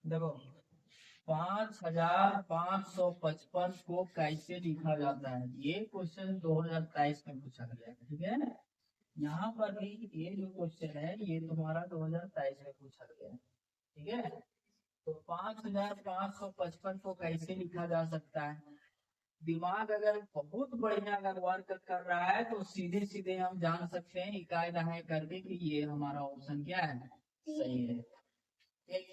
देखो 5555 को कैसे लिखा जाता है, ये क्वेश्चन 2023 में पूछा गया है, ठीक है। यहाँ पर भी ये जो क्वेश्चन है ये तुम्हारा 2023 में पूछा गया है, ठीक है। तो 5555 को कैसे लिखा जा सकता है। दिमाग अगर बहुत बढ़िया अगर वर्क कर रहा है तो सीधे सीधे हम जान सकते हैं इकाई दहाई करके कि ये हमारा ऑप्शन क्या है, सही है, ठीक।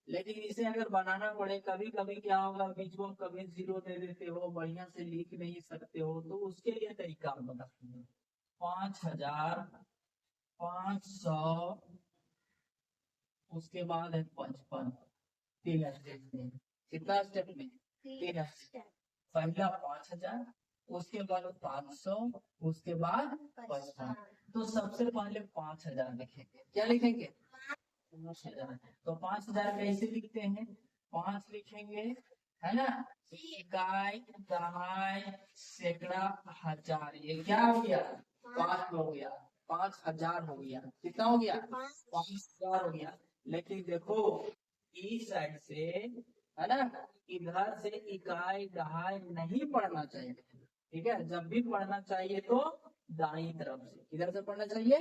लेकिन इसे अगर बनाना पड़े, कभी कभी क्या होगा, बीच में कभी जीरो दे देते हो, बढ़िया से लिख नहीं सकते हो, तो उसके लिए तरीका हम बताते हैं। 5500, उसके बाद है 55, 3 स्टेप में। कितना स्टेप में? 3 स्टेप। पहला 5000, उसके बाद 500, उसके बाद 55। तो सबसे पहले 5000 लिखेंगे। क्या लिखेंगे? 5000। तो 5000 कैसे लिखते हैं? 5 लिखेंगे, है ना। इकाई, दहाई, सैकड़ा, हजार, ये क्या हो गया? 5 हो गया। 5000 हो गया। कितना हो गया? 5000 हो गया। लेकिन देखो इस साइड से, है ना, इधर से इकाई दहाई नहीं पढ़ना चाहिए, ठीक है। जब भी पढ़ना चाहिए तो दाई तरफ से, किधर से पढ़ना चाहिए?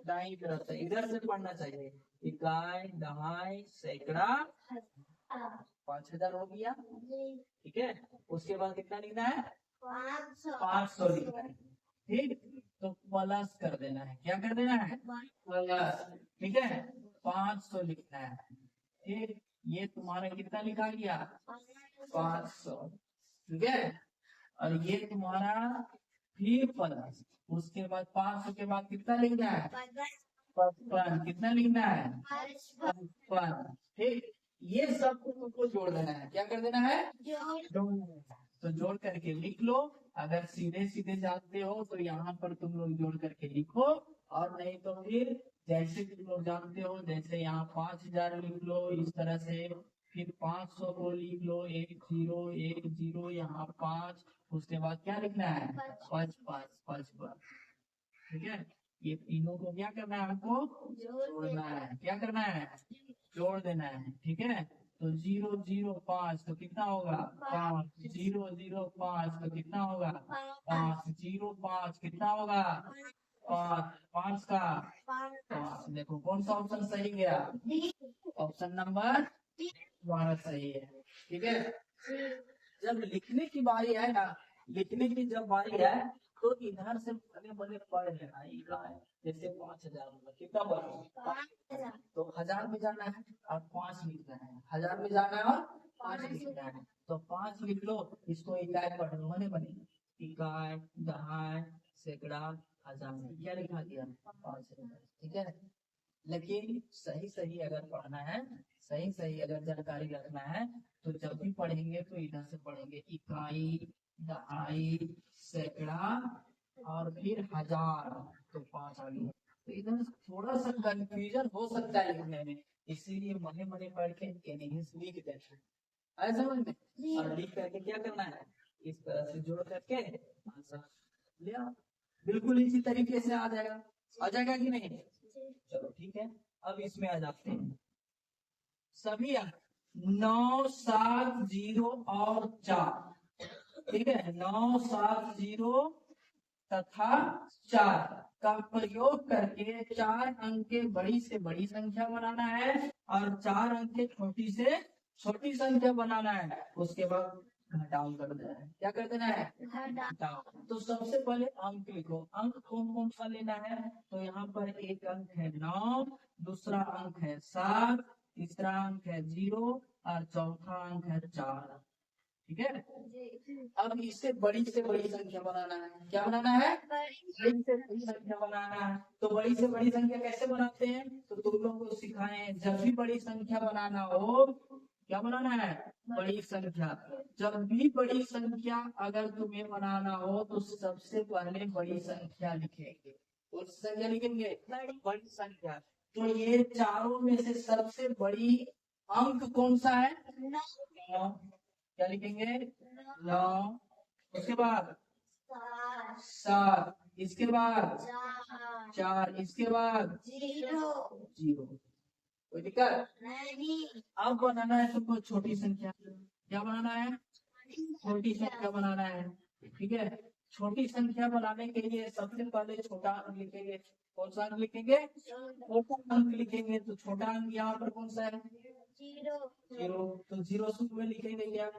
दाई तरफ से, इधर से पढ़ना चाहिए। इकाई दहाई सैकड़ा, 5000 हो गया, ठीक है। उसके बाद कितना लिखना है? 500 लिखना है, ठीक। तो प्लस कर देना है, क्या कर देना है? प्लस, ठीक है। 500 लिखना है, ठीक। ये तुम्हारा कितना लिखा गया? 500, ठीक है। और ये तुम्हारा फिर प्लस, उसके बाद 500 के बाद कितना लिखना है? 55। कितना लिखना है? 55, ठीक। ये सब को तुमको जोड़ देना है, क्या कर देना है? जोड़ देना है। तो जोड़ करके लिख लो। अगर सीधे सीधे जानते हो तो यहाँ पर तुम लोग जोड़ करके लिखो, और नहीं तो फिर जैसे तुम लोग जानते हो, जैसे यहाँ 5000 लिख लो इस तरह से, फिर 500 को लिख लो, 1 0 1 0, यहाँ 5, उसके बाद क्या लिखना है? 55 55, ठीक है। ये तीनों को क्या करना है? हमको जोड़ना है। क्या करना है? जोड़ देना है, ठीक है। तो 0 0 5 तो कितना होगा? 5। 0 0 5 तो कितना होगा? 5। 0 5 कितना होगा? 5। 5 का 5। देखो कौन सा ऑप्शन सही गया? ऑप्शन नंबर तुम्हारा सही है, ठीक है। जब लिखने की बारी है ना, लिखने की जब बारी है, तो इधर से बने बने पढ़ लेना। जैसे 5000 होगा, कितना बढ़ा? तो 1000 में जाना है और 5 लिखना है, 1000 में जाना है और 5 लिखना है। तो 5 लिख लो, इसको इकाई पढ़ लो, बने बने इकाई दहाई सैकड़ा हजार, क्या लिखा गया? 5, ठीक है। लेकिन सही सही अगर पढ़ना है, सही सही अगर जानकारी रखना है, तो जब भी पढ़ेंगे तो इधर से पढ़ेंगे, इकाई दहाई सैकड़ा और फिर हजार, तो 5 आ गया। तो इधर थोड़ा सा कंफ्यूजन हो सकता है लिखने में, इसीलिए मने मने पढ़ के इंग्लिश लिख देते हैं, आए समझ में। और लिख करके क्या करना है? इस तरह से जोड़ करके आंसर ले आओ। बिल्कुल इसी तरीके से आ जाएगा कि नहीं? चलो ठीक है। अब इसमें आ जाते हैं सभी अंक, 9 7 0 और 4, ठीक है। 9 7 0 तथा 4 का प्रयोग करके 4 अंक के बड़ी से बड़ी संख्या बनाना है और 4 अंक के छोटी से छोटी संख्या बनाना है। उसके बाद घटाव कर देना है। क्या कर देना है? घटाव। तो सबसे पहले अंक लिखो। अंक कौन कौन सा लेना है? तो यहाँ पर एक अंक है 9, दूसरा अंक है 7, तीसरा अंक है 0 और चौथा अंक है 4, ठीक है। अब इससे बड़ी से बड़ी संख्या बनाना है। क्या बनाना है? बड़ी से बड़ी संख्या बनाना है। तो बड़ी से बड़ी संख्या कैसे बनाते हैं? तो तुम लोग को सिखाएं, जब भी बड़ी संख्या बनाना हो, क्या बनाना है? बड़ी संख्या। जब भी बड़ी संख्या अगर तुम्हें बनाना हो तो सबसे पहले बड़ी संख्या लिखेंगे। कौन सी संख्या लिखेंगे? बड़ी संख्या। तो ये चारों में से सबसे बड़ी अंक कौन सा है? 9। क्या लिखेंगे? 9। उसके बाद 7, इसके बाद 4, इसके बाद 0। कोई दिक्कत? अब बनाना है तुमको छोटी संख्या। क्या बनाना है? छोटी संख्या बनाना है। ठीक है, छोटी संख्या बनाने के लिए सबसे पहले छोटा अंक लिखेंगे। कौन सा अंक लिखेंगे? छोटा अंक लिखेंगे। तो छोटा अंक यहाँ पर कौन सा है? जीरो। तो जीरो शुरू में लिखेंगे क्या?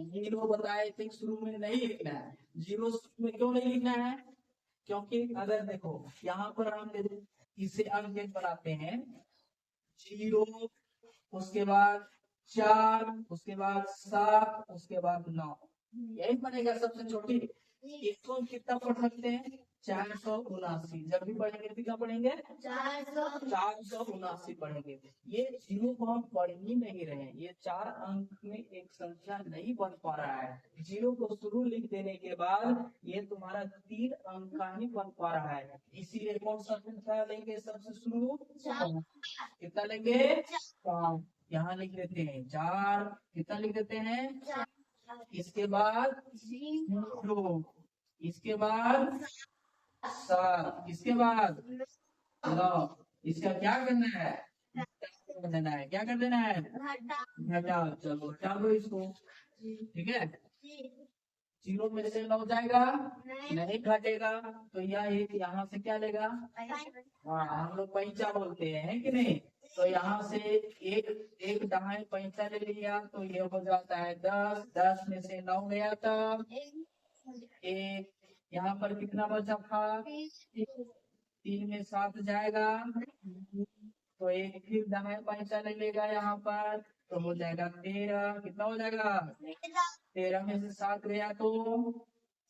जीरो बताए थे शुरू में नहीं लिखना है। जीरो शुरू में क्यों नहीं लिखना है? क्योंकि अगर देखो यहाँ पर हम इसे अंक एक बनाते हैं, जीरो, उसके बाद 4, उसके बाद 7, उसके बाद 9, यही बनेगा सबसे छोटी। इसको कितना पढ़ सकते हैं? 479। जब भी पढ़ेंगे तो क्या पढ़ेंगे? 479 पढ़ेंगे। ये जीरो को हम पढ़ ही नहीं रहे हैं, ये 4 अंक में एक संख्या नहीं बन पा रहा है। जीरो को शुरू लिख देने के बाद ये तुम्हारा 3 अंक का ही बन पा रहा है। इसीलिए कौन सा संख्या लेंगे सबसे शुरू? कितना लेंगे? 4। यहाँ लिख देते हैं 4। कितना लिख देते हैं? इसके बाद 0, इसके बाद 7, इसके बाद 9। इसका क्या करना है? कर देना है। क्या कर देना है? घटाओ। चलो हटा दो इसको। ठीक है, जीरो में से 9 जाएगा? नहीं घटेगा। तो यह एक यहाँ से क्या लेगा? हाँ, हम लोग पैंचा बोलते हैं कि नहीं? तो यहाँ से एक एक दहाई पैंचा ले लिया तो ये हो जाता है 10। 10 में से 9 गया था एक। यहाँ पर कितना बचा था? 3 में 7 जाएगा तो एक फिर दहाई पैंचा ले लेगा यहाँ पर तो हो जाएगा 13। कितना हो जाएगा? 13 में से 7 गया तो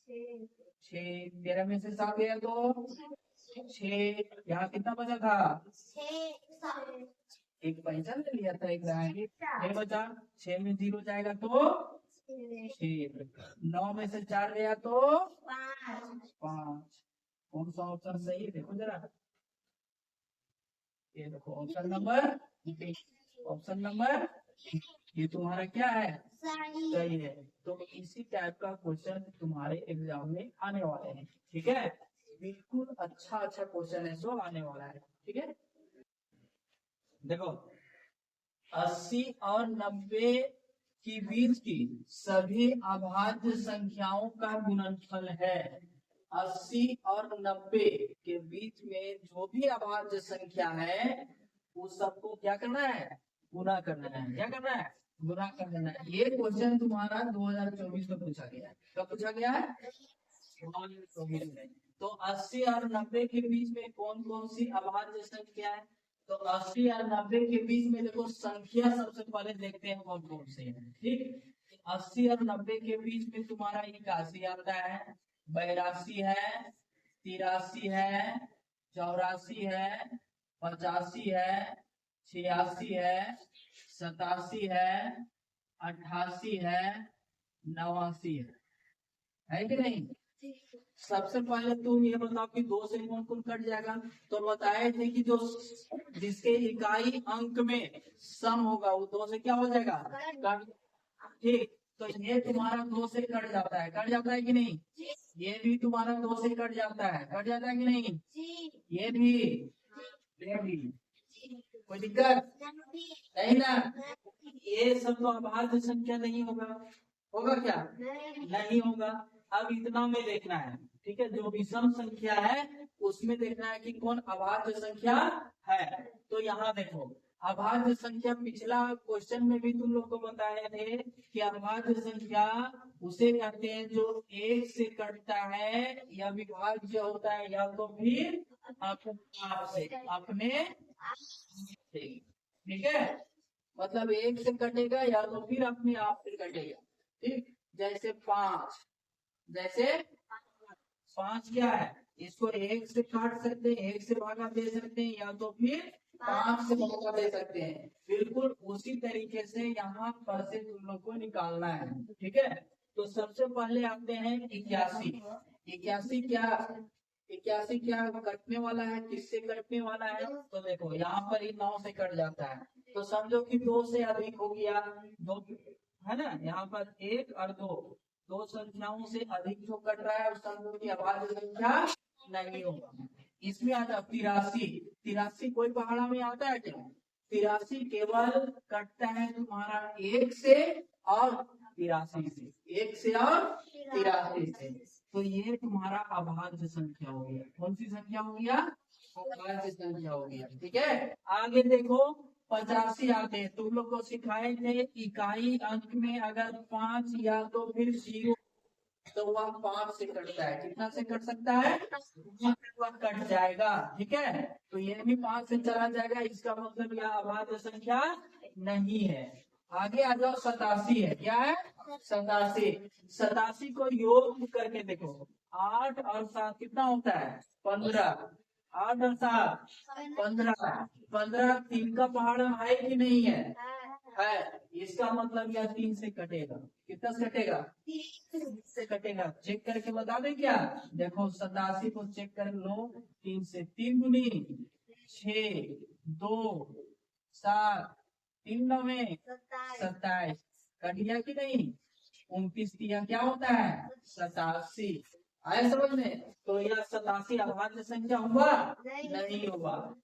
6। 13 में से 7 गया तो 6। यहाँ कितना बचा था? एक पैसा ले लिया था, एक दहाई। 6 बचा। 6 में 0 जाएगा तो 6। 9 में से 4 गया तो 5। कौन सा ऑप्शन सही है देखो जरा। ये देखो ऑप्शन नंबर, ऑप्शन नंबर ये तुम्हारा क्या है? सही है। तो इसी टाइप का क्वेश्चन तुम्हारे एग्जाम में आने वाले हैं। ठीक है, बिल्कुल अच्छा अच्छा क्वेश्चन है सो आने वाला है। ठीक है, देखो 80 और 90 के बीच की सभी अभाज्य संख्याओं का गुणनफल है। 80 और 90 के बीच में जो भी अभाज्य संख्या है उस सबको क्या करना है? गुना करना है। क्या करना है? गुना करना है। ये क्वेश्चन तुम्हारा 2024 में पूछा गया है। कब पूछा गया है? 2024 में। तो 80 और 90 के बीच में कौन कौन सी अभाज्य संख्या है? तो 80 और 90 के बीच में देखो संख्या सबसे पहले देखते हैं कौन कौन से है। ठीक, 80 और 90 के बीच में तुम्हारा 81 आता है, 82 है, 83 है, 84 है, 85 है, 86 है, 87 है, 88 है, 89 है कि नहीं? सबसे पहले तुम ये बताओ कि 2 से कौन कौन कट जाएगा? तो बताए थे कि जो जिसके इकाई अंक में सम होगा वो 2 से क्या हो जाएगा? कट। ठीक, तो ये तुम्हारा 2 से कट जाता है। कट जाता है कि नहीं? ये भी तुम्हारा 2 से कट जाता है। कट जाता है कि नहीं? ये भी। कोई दिक्कत नहीं ना? ये सब तो अभाज्य संख्या नहीं होगा। होगा क्या? नहीं होगा। अब इतना में देखना है। ठीक है, जो विषम संख्या है उसमें देखना है कि कौन अभाज्य संख्या है। तो यहाँ देखो अभाज्य संख्या पिछला क्वेश्चन में भी तुम लोग को बताए थे कि अभाज्य संख्या उसे कहते हैं जो एक से कटता है या विभाज्य होता है या तो फिर अपने से। ठीक है, मतलब एक से कटेगा या तो फिर अपने आप से कटेगा। ठीक, जैसे 5, जैसे 5 क्या है? इसको 1 से काट सकते हैं, 1 से भागा दे सकते हैं या तो फिर 5 से भागा दे सकते हैं। बिल्कुल उसी तरीके से यहाँ पर से तुम लोग को निकालना है। ठीक है, तो सबसे पहले आते हैं 81। 81 क्या कटने वाला है? किससे कटने वाला है? तो देखो यहाँ पर ही 9 से कट जाता है तो समझो कि 2 से अधिक हो गया। 2 है ना, यहाँ पर 1 और 2 संख्याओं से अधिक जो कट रहा है उस समझो की अभाज्य संख्या नहीं होगा। इसमें आता 83। 83 कोई पहाड़ा में आता है क्या? 83 केवल कटता है तुम्हारा 1 से और 83 से, 1 से और 83 से, तो ये तुम्हारा अभाज्य संख्या हो गया। कौन सी संख्या हो गया? अभाज्य संख्या हो गया। ठीक है, आगे देखो 85 आते हैं। तुम लोग को सिखाए थे इकाई अंक में अगर 5 या तो फिर 0 तो वह 5 से कटता है। कितना से कट सकता है? 5 से वह कट जाएगा। ठीक है, तो ये भी 5 से चला जाएगा, इसका मतलब यह अभाज्य संख्या नहीं है। आगे आ जाओ 87 है। क्या है? 87। 87 को योग करके देखो, 8 और 7 कितना होता है? 15। 8 और 7 15। 15 3 का पहाड़ है कि नहीं है? है। इसका मतलब यह 3 से कटेगा। कितना से कटेगा? 3 से कटेगा। चेक करके बता दें क्या? देखो 87 को चेक कर लो 3 से। 3 दूनी 6, 2 7, 3 9 27, कट गया कि नहीं? 29 दिया क्या होता है? 87। आया समझ में? तो यह 87 अभाज्य संख्या हुआ? नहीं हुआ।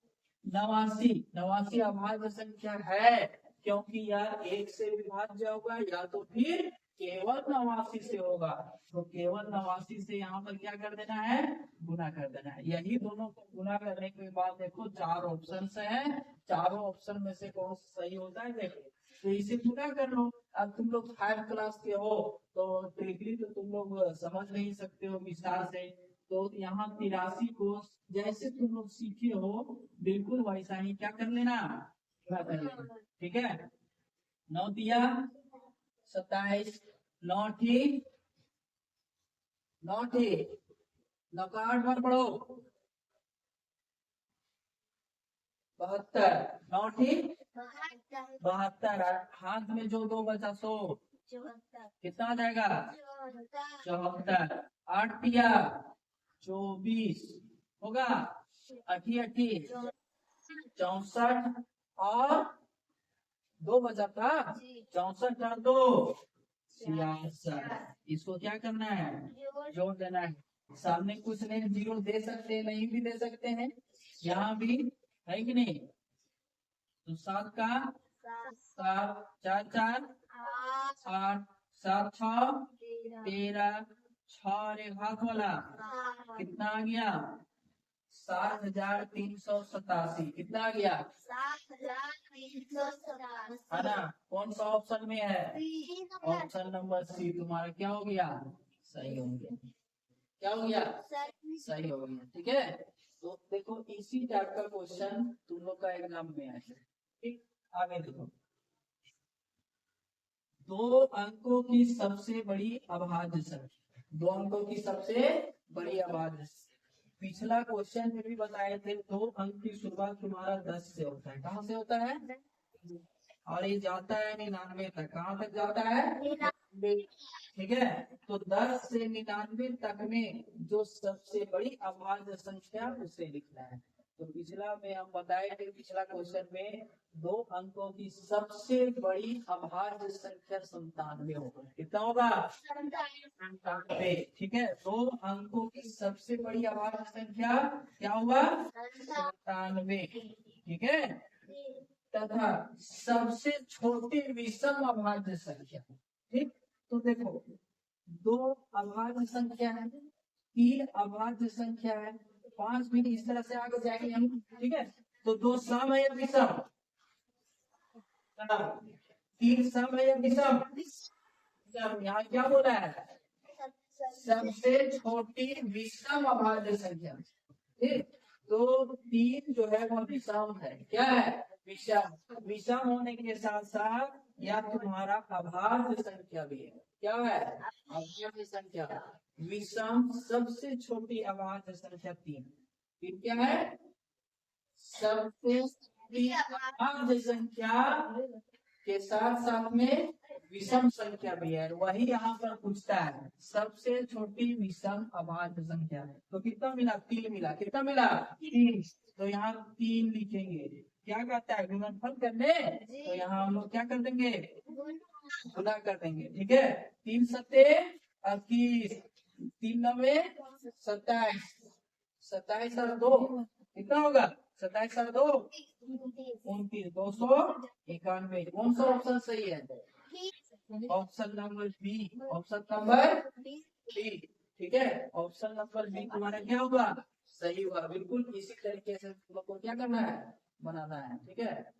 89, 89 अभाज्य संख्या है, क्योंकि यह 1 से विभाज्य होगा या तो फिर केवल 89 से होगा। तो केवल 89 से यहाँ पर क्या कर देना है? गुना कर देना है। यही दोनों को गुना करने के बाद देखो 4 ऑप्शन है, चारों ऑप्शन में से कौन सा सही होता है देखो, तो इसे गुना कर लो। अब तुम लोग 5 क्लास के हो तो ट्रिकली तो तुम लोग समझ नहीं सकते हो विस्तार से, तो यहाँ 83 को जैसे तुम लोग सीखे हो बिल्कुल वैसा ही क्या कर लेना? पूरा कर लेना। ठीक है, 9 दिया 27, 9 ठीक 9 ठीक 9 का 8 बार पढ़ो 72, 9 ठीक 72। हाथ में जो 2 बचा सो कितना आ जाएगा? 74। 8 दिया 24 होगा, 88 64 और 2 बचा था 64 और 2 66। इसको क्या करना है? जोड़ देना है। सामने कुछ नहीं, 0 दे सकते हैं, नहीं भी दे सकते हैं, यहाँ भी है कि नहीं? तो 7 का 7 4 4 8 7 6 13 6 और एक हाथ वाला कितना आ गया? 7387। कितना आ गया? 7387 है ना? कौन सा ऑप्शन में है? ऑप्शन नंबर सी तुम्हारा क्या हो गया? सही हो गया। क्या हो गया? सही हो गया। ठीक है, तो देखो इसी टाइप का क्वेश्चन तुम लोग का एग्जाम में आए। ठीक, आगे देखो 2 अंकों की सबसे बड़ी अभाज्य संख्या, 2 अंकों की सबसे बड़ी अभाज्य। पिछला क्वेश्चन में भी बताए थे 2 अंक की शुरुआत तुम्हारा 10 से होता है। कहाँ से होता है? और ये जाता है 99 तक। कहाँ तक जाता है? ठीक है, तो 10 से 99 तक में जो सबसे बड़ी अभाज्य संख्या उसे लिखना है। तो पिछला में हम बताए थे, पिछला क्वेश्चन में 2 अंकों की सबसे बड़ी अभाज्य संख्या 97 होगा। कितना होगा? 97। ठीक है, 2 अंकों की सबसे बड़ी अभाज्य संख्या क्या हुआ? 97। ठीक है, तथा सबसे छोटी विषम अभाज्य संख्या। ठीक, तो देखो 2 अभाज्य संख्या है, 3 अभाज्य संख्या है, 5 भी इस तरह से आगे जाएंगे हम। ठीक है, तो 2 सम है या विषम? 3 सम है या विषम? यहाँ क्या बोला है? सबसे छोटी विषम अभाज्य संख्या। ठीक, तो 3 जो है वो विषम है। क्या है? विषम। विषम होने के साथ साथ या तुम्हारा अभाज्य संख्या भी है। क्या है? अभाज्य संख्या। विषम सबसे छोटी अभाज्य संख्या 3। फिर क्या है? सबसे छोटी अभाज्य संख्या के साथ साथ में विषम संख्या भी है, वही यहाँ पर पूछता है सबसे छोटी विषम अभाज्य संख्या। तो कितना मिला? 3 मिला। कितना मिला? 3। तो यहाँ 3 लिखेंगे। क्या कहता है? गुणनफल करने, तो यहाँ हम लोग क्या कर देंगे? गुना कर देंगे। ठीक है, 3 सत्ते 21, 3 नवे 27, 27 और 2 कितना होगा? 27 और 2 29, 291। कौन सा ऑप्शन सही है? Option number B, option number B. ठीक है, ऑप्शन नंबर बी तुम्हारा क्या होगा? सही होगा। बिल्कुल इसी तरीके से तुम लोग को क्या करना है? बनाना है। ठीक है।